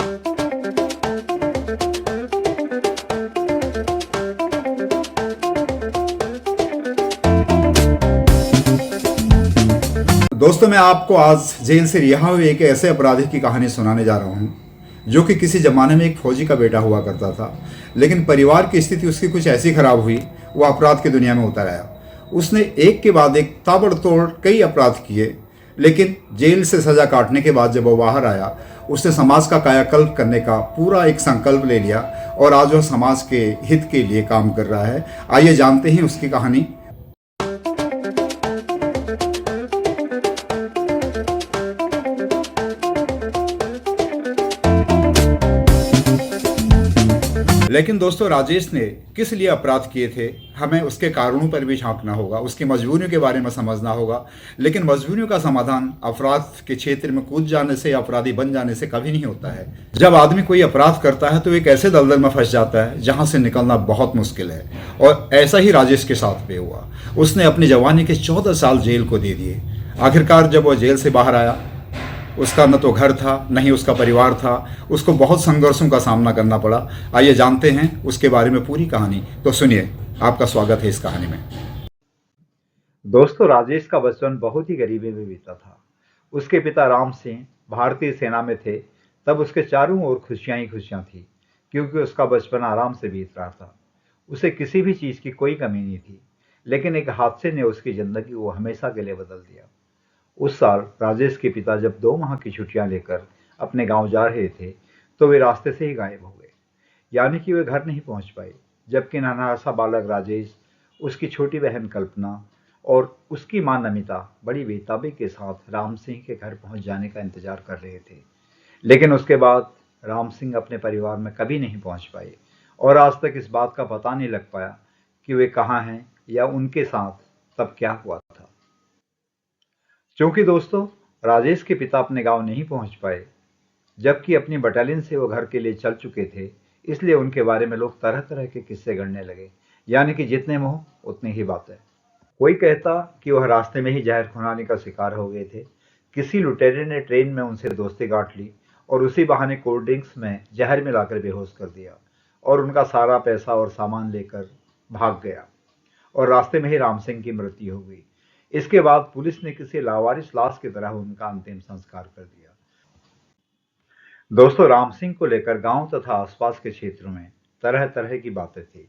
दोस्तों, मैं आपको आज जेल से रिहा हुए एक ऐसे अपराधी की कहानी सुनाने जा रहा हूँ जो कि किसी ज़माने में एक फौजी का बेटा हुआ करता था। लेकिन परिवार की स्थिति उसकी कुछ ऐसी खराब हुई, वो अपराध की दुनिया में उतर आया। उसने एक के बाद एक ताबड़तोड़ कई अपराध किए, लेकिन जेल से सज़ा काटने के बाद जब वो बाहर आया, उसने समाज का कायाकल्प करने का पूरा एक संकल्प ले लिया और आज वह समाज के हित के लिए काम कर रहा है। आइए जानते हैं उसकी कहानी। लेकिन दोस्तों, राजेश ने किस लिए अपराध किए थे, हमें उसके कारणों पर भी झांकना होगा, उसकी मजबूरियों के बारे में समझना होगा। लेकिन मजबूरियों का समाधान अपराध के क्षेत्र में कूद जाने से या अपराधी बन जाने से कभी नहीं होता है। जब आदमी कोई अपराध करता है तो एक ऐसे दलदल में फंस जाता है जहां से निकलना बहुत मुश्किल है, और ऐसा ही राजेश के साथ भी हुआ। उसने अपनी जवानी के 14 साल जेल को दे दिए। आखिरकार जब वह जेल से बाहर आया, उसका न तो घर था न ही उसका परिवार था। उसको बहुत संघर्षों का सामना करना पड़ा। आइए जानते हैं उसके बारे में पूरी कहानी। तो सुनिए, आपका स्वागत है इस कहानी में। दोस्तों, राजेश का बचपन बहुत ही गरीबी में बीता था। उसके पिता राम सिंह भारतीय सेना में थे। तब उसके चारों ओर खुशियां ही खुशियां थी, क्योंकि उसका बचपन आराम से बीत रहा था। उसे किसी भी चीज की कोई कमी नहीं थी। लेकिन एक हादसे ने उसकी जिंदगी को हमेशा के लिए बदल दिया। उस साल राजेश के पिता जब 2 माह की छुट्टियां लेकर अपने गांव जा रहे थे, तो वे रास्ते से ही गायब हो गए। यानी कि वे घर नहीं पहुंच पाए। जबकि नन्हा सा बालक राजेश, उसकी छोटी बहन कल्पना और उसकी मां नमिता बड़ी बेताबी के साथ राम सिंह के घर पहुंच जाने का इंतजार कर रहे थे। लेकिन उसके बाद राम सिंह अपने परिवार में कभी नहीं पहुंच पाए, और आज तक इस बात का पता नहीं लग पाया कि वे कहाँ हैं या उनके साथ तब क्या हुआ था। क्योंकि दोस्तों, राजेश के पिता अपने गांव नहीं पहुंच पाए, जबकि अपनी बटालियन से वो घर के लिए चल चुके थे, इसलिए उनके बारे में लोग तरह तरह के किस्से गढ़ने लगे। यानी कि जितने मुंह उतनी ही बातें। कोई कहता कि वह रास्ते में ही जहर खुरानी का शिकार हो गए थे। किसी लुटेरे ने ट्रेन में उनसे दोस्ती गांठ ली और उसी बहाने कोल्ड ड्रिंक्स में जहर मिलाकर बेहोश कर दिया, और उनका सारा पैसा और सामान लेकर भाग गया, और रास्ते में ही राम सिंह की मृत्यु हो गई। इसके बाद पुलिस ने किसी लावारिस लाश की तरह उनका अंतिम संस्कार कर दिया। दोस्तों, राम सिंह को लेकर गांव तथा आसपास के क्षेत्रों में तरह तरह की बातें थी,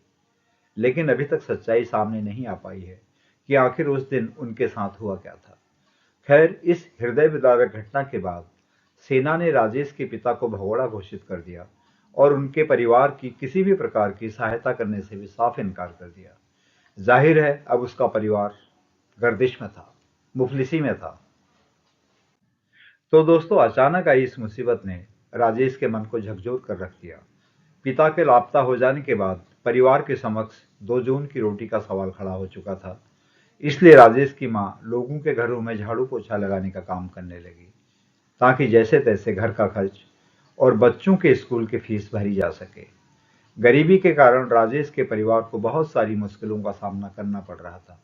लेकिन अभी तक सच्चाई सामने नहीं आ पाई है कि आखिर उस दिन उनके साथ हुआ क्या था। खैर, इस हृदय विदारक घटना के बाद सेना ने राजेश के पिता को भगोड़ा घोषित कर दिया और उनके परिवार की किसी भी प्रकार की सहायता करने से भी साफ इनकार कर दिया। जाहिर है, अब उसका परिवार गर्दिश में था, मुफलिसी में था। तो दोस्तों, अचानक आई इस मुसीबत ने राजेश के मन को झकझोर कर रख दिया। पिता के लापता हो जाने के बाद परिवार के समक्ष 2 जून की रोटी का सवाल खड़ा हो चुका था। इसलिए राजेश की मां लोगों के घरों में झाड़ू पोछा लगाने का काम करने लगी, ताकि जैसे तैसे घर का खर्च और बच्चों के स्कूल की फीस भरी जा सके। गरीबी के कारण राजेश के परिवार को बहुत सारी मुश्किलों का सामना करना पड़ रहा था।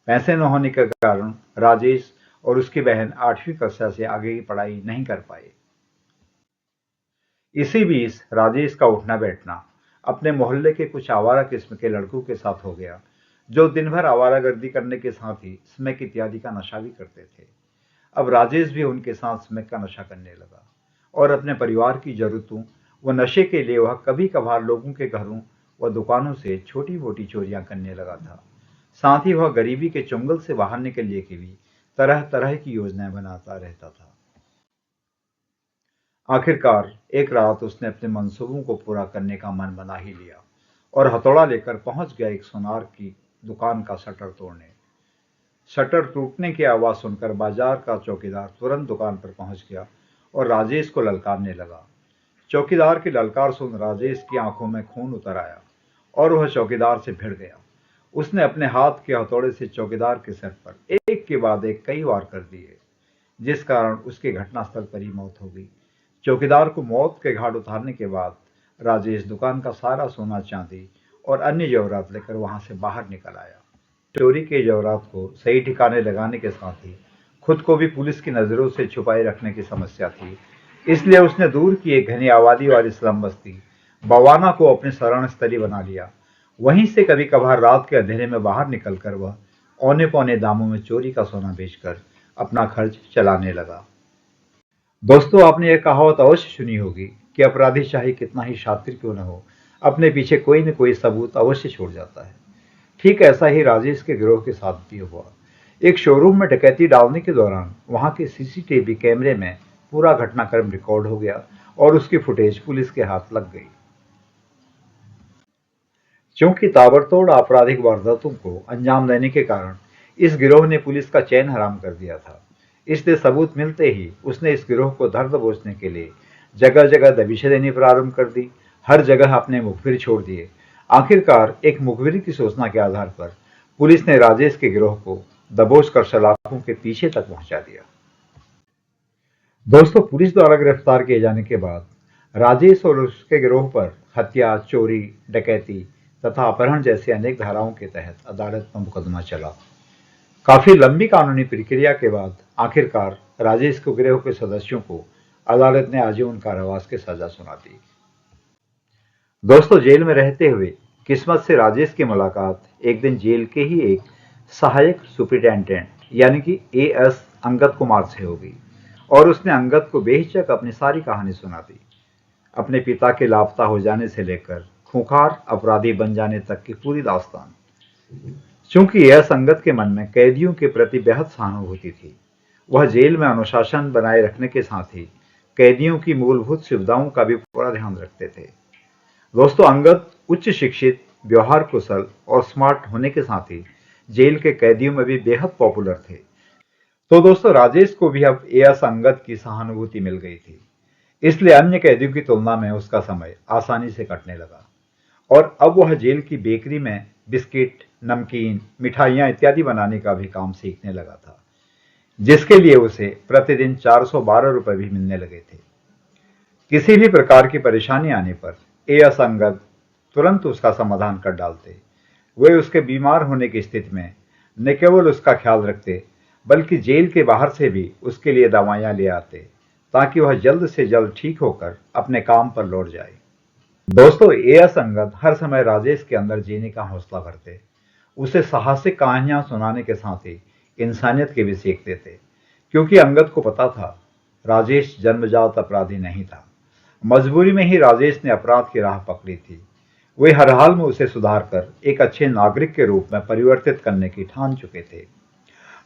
पैसे न होने के कारण राजेश और उसकी बहन 8वीं कक्षा से आगे की पढ़ाई नहीं कर पाए। इसी बीच राजेश का उठना बैठना अपने मोहल्ले के कुछ आवारा किस्म के लड़कों के साथ हो गया, जो दिन भर आवारागर्दी करने के साथ ही स्मैक इत्यादि का नशा भी करते थे। अब राजेश भी उनके साथ स्मैक का नशा करने लगा, और अपने परिवार की जरूरतों व नशे के लिए वह कभी कभार लोगों के घरों व दुकानों से छोटी मोटी चोरियां करने लगा था। साथ ही वह गरीबी के चंगुल से बाहर निकलने के भी तरह तरह की योजनाएं बनाता रहता था। आखिरकार एक रात उसने अपने मंसूबों को पूरा करने का मन बना ही लिया, और हथौड़ा लेकर पहुंच गया एक सुनार की दुकान का शटर तोड़ने। शटर टूटने की आवाज सुनकर बाजार का चौकीदार तुरंत दुकान पर पहुंच गया और राजेश को ललकारने लगा। चौकीदार की ललकार सुन राजेश की आंखों में खून उतर आया, और वह चौकीदार से भिड़ गया। उसने अपने हाथ के हथौड़े से चौकीदार के सिर पर एक के बाद एक कई वार कर दिए, जिस कारण उसकी घटनास्थल पर ही मौत हो गई। चौकीदार को मौत के घाट उतारने के बाद राजेश दुकान का सारा सोना चांदी और अन्य जेवरात लेकर वहां से बाहर निकल आया। चोरी के जेवरात को सही ठिकाने लगाने के साथ ही खुद को भी पुलिस की नजरों से छुपाए रखने की समस्या थी, इसलिए उसने दूर की एक घनी आबादी वाली स्लम बस्ती बवाना को अपनी शरण स्थली बना लिया। वहीं से कभी कभार रात के अंधेरे में बाहर निकलकर वह औने पौने दामों में चोरी का सोना बेचकर अपना खर्च चलाने लगा। दोस्तों, आपने यह कहावत अवश्य सुनी होगी कि अपराधी चाहे कितना ही शातिर क्यों न हो, अपने पीछे कोई न कोई सबूत अवश्य छोड़ जाता है। ठीक ऐसा ही राजेश के गिरोह के साथ भी हुआ। एक शोरूम में डकैती डालने के दौरान वहां के सीसीटीवी कैमरे में पूरा घटनाक्रम रिकॉर्ड हो गया और उसकी फुटेज पुलिस के हाथ लग गई। चूंकि ताबड़तोड़ आपराधिक वारदातों को अंजाम देने के कारण इस गिरोह ने पुलिस का चैन हराम कर दिया था, इसलिए सबूत मिलते ही उसने इस गिरोह को धर दबोचने के लिए जगह जगह दबिशें देनी प्रारंभ कर दी। हर जगह अपने मुखबिर छोड़ दिए। आखिरकार एक मुखबिर की सूचना के आधार पर पुलिस ने राजेश के गिरोह को दबोच कर सलाखों के पीछे तक पहुंचा दिया। दोस्तों, पुलिस द्वारा गिरफ्तार किए जाने के बाद राजेश और उसके गिरोह पर हत्या, चोरी, डकैती तथा अपहरण जैसी अनेक धाराओं के तहत अदालत में मुकदमा चला। काफी लंबी कानूनी प्रक्रिया के बाद आखिरकार राजेश के गिरोह के सदस्यों को अदालत ने आजीवन कारावास की सजा सुना दी। दोस्तों, जेल में रहते हुए किस्मत से राजेश की मुलाकात एक दिन जेल के ही एक सहायक सुपरिटेंडेंट यानी कि एएस अंगद कुमार से होगी और उसने अंगद को बेहिचक अपनी सारी कहानी सुना दी। अपने पिता के लापता हो जाने से लेकर खूंखार अपराधी बन जाने तक की पूरी दास्तान। चूंकि यह संगत के मन में कैदियों के प्रति बेहद सहानुभूति थी, वह जेल में अनुशासन बनाए रखने के साथ ही कैदियों की मूलभूत सुविधाओं का भी पूरा ध्यान रखते थे। दोस्तों, अंगद उच्च शिक्षित, व्यवहार कुशल और स्मार्ट होने के साथ ही जेल के कैदियों में भी बेहद पॉपुलर थे। तो दोस्तों, राजेश को भी अब एएस अंगद की सहानुभूति मिल गई थी, इसलिए अन्य कैदियों की तुलना में उसका समय आसानी से कटने लगा और अब वह जेल की बेकरी में बिस्किट, नमकीन, मिठाइयां इत्यादि बनाने का भी काम सीखने लगा था, जिसके लिए उसे प्रतिदिन 412 रुपए भी मिलने लगे थे। किसी भी प्रकार की परेशानी आने पर एएस अंगद तुरंत उसका समाधान कर डालते। वे उसके बीमार होने की स्थिति में न केवल उसका ख्याल रखते बल्कि जेल के बाहर से भी उसके लिए दवाइयां ले आते ताकि वह जल्द से जल्द ठीक होकर अपने काम पर लौट जाए। दोस्तों, एएस अंगद हर समय राजेश के अंदर जीने का हौसला भरते, उसे साहसिक कहानियां सुनाने के साथ ही इंसानियत के भी सीख देते, क्योंकि अंगद को पता था राजेश जन्मजात अपराधी नहीं था। मजबूरी में ही राजेश ने अपराध की राह पकड़ी थी। वे हर हाल में उसे सुधार कर एक अच्छे नागरिक के रूप में परिवर्तित करने की ठान चुके थे।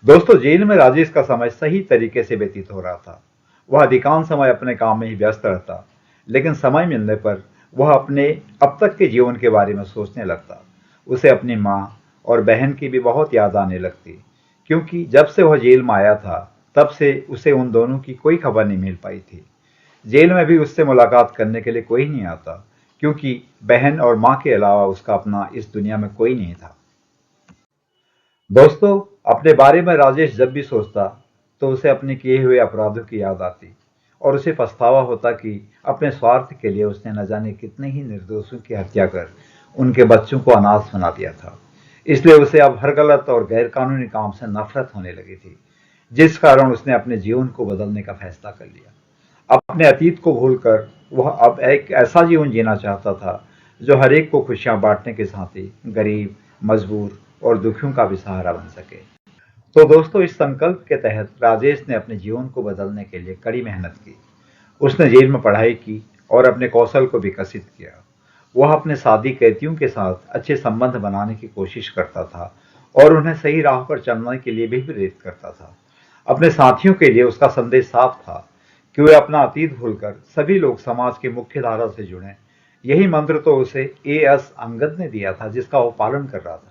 दोस्तों, जेल में राजेश का समय सही तरीके से व्यतीत हो रहा था। वह अधिकांश समय अपने काम में ही व्यस्त रहता, लेकिन समय मिलने पर वह अपने अब तक के जीवन के बारे में सोचने लगता। उसे अपनी माँ और बहन की भी बहुत याद आने लगती, क्योंकि जब से वह जेल में आया था तब से उसे उन दोनों की कोई खबर नहीं मिल पाई थी। जेल में भी उससे मुलाकात करने के लिए कोई नहीं आता, क्योंकि बहन और माँ के अलावा उसका अपना इस दुनिया में कोई नहीं था। दोस्तों, अपने बारे में राजेश जब भी सोचता तो उसे अपने किए हुए अपराधों की याद आती और उसे पछतावा होता कि अपने स्वार्थ के लिए उसने न जाने कितने ही निर्दोषों की हत्या कर उनके बच्चों को अनाथ बना दिया था। इसलिए उसे अब हर गलत और गैरकानूनी काम से नफरत होने लगी थी, जिस कारण उसने अपने जीवन को बदलने का फैसला कर लिया। अपने अतीत को भूलकर वह अब एक ऐसा जीवन जीना चाहता था जो हर एक को खुशियां बांटने के साथ ही गरीब, मजबूर और दुखियों का भी सहारा बन सके। तो दोस्तों, इस संकल्प के तहत राजेश ने अपने जीवन को बदलने के लिए कड़ी मेहनत की। उसने जेल में पढ़ाई की और अपने कौशल को विकसित किया। वह अपने साथी कैदियों के साथ अच्छे संबंध बनाने की कोशिश करता था और उन्हें सही राह पर चलने के लिए भी प्रेरित करता था। अपने साथियों के लिए उसका संदेश साफ था कि वे अपना अतीत भूलकर सभी लोग समाज की मुख्य धारा से जुड़ें। यही मंत्र तो उसे एएस अंगद ने दिया था, जिसका वो पालन कर रहा था।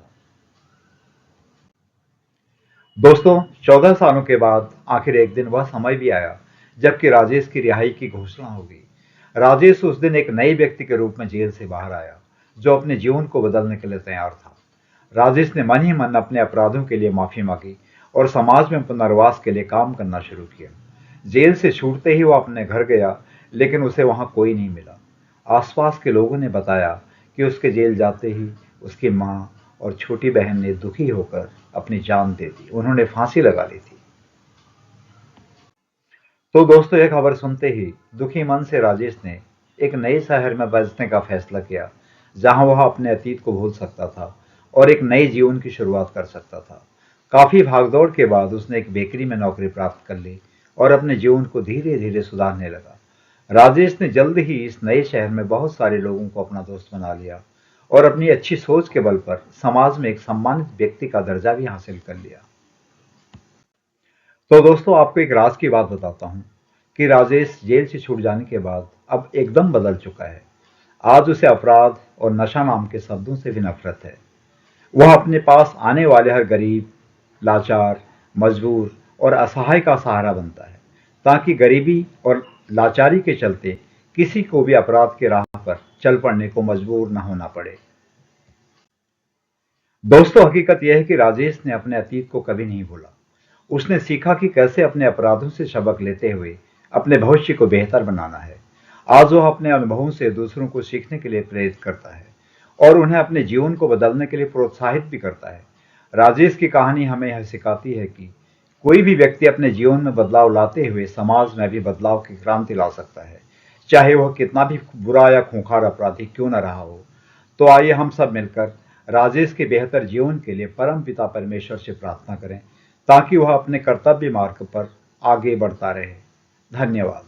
दोस्तों, 14 सालों के बाद आखिर एक दिन वह समय भी आया जबकि राजेश की रिहाई की घोषणा होगी। राजेश उस दिन एक नए व्यक्ति के रूप में जेल से बाहर आया, जो अपने जीवन को बदलने के लिए तैयार था। राजेश ने मन ही मन अपने अपराधों के लिए माफी मांगी और समाज में पुनर्वास के लिए काम करना शुरू किया। जेल से छूटते ही वह अपने घर गया, लेकिन उसे वहां कोई नहीं मिला। आसपास के लोगों ने बताया कि उसके जेल जाते ही उसकी माँ और छोटी बहन ने दुखी होकर अपनी जान दे दी, उन्होंने फांसी लगा ली थी। तो दोस्तों, यह खबर सुनते ही दुखी मन से राजेश ने एक नए शहर में बसने का फैसला किया, जहां वह अपने अतीत को भूल सकता था और एक नए जीवन की शुरुआत कर सकता था। काफी भागदौड़ के बाद उसने एक बेकरी में नौकरी प्राप्त कर ली और अपने जीवन को धीरे धीरे सुधारने लगा। राजेश ने जल्द ही इस नए शहर में बहुत सारे लोगों को अपना दोस्त बना लिया और अपनी अच्छी सोच के बल पर समाज में एक सम्मानित व्यक्ति का दर्जा भी हासिल कर लिया। तो दोस्तों, आपको एक राज की बात बताता हूँ कि राजेश जेल से छूट जाने के बाद अब एकदम बदल चुका है। आज उसे अपराध और नशा नाम के शब्दों से भी नफरत है। वह अपने पास आने वाले हर गरीब, लाचार, मजबूर और असहाय का सहारा बनता है, ताकि गरीबी और लाचारी के चलते किसी को भी अपराध के राह पर चल पड़ने को मजबूर न होना पड़े। दोस्तों, हकीकत यह है कि राजेश ने अपने अतीत को कभी नहीं भूला। उसने सीखा कि कैसे अपने अपराधों से सबक लेते हुए अपने भविष्य को बेहतर बनाना है। आज वह अपने अनुभवों से दूसरों को सीखने के लिए प्रेरित करता है और उन्हें अपने जीवन को बदलने के लिए प्रोत्साहित भी करता है। राजेश की कहानी हमें यह सिखाती है कि कोई भी व्यक्ति अपने जीवन में बदलाव लाते हुए समाज में भी बदलाव की क्रांति ला सकता है, चाहे वह कितना भी बुरा या खूंखार अपराधी क्यों न रहा हो। तो आइए हम सब मिलकर राजेश के बेहतर जीवन के लिए परम पिता परमेश्वर से प्रार्थना करें, ताकि वह अपने कर्तव्य मार्ग पर आगे बढ़ता रहे। धन्यवाद।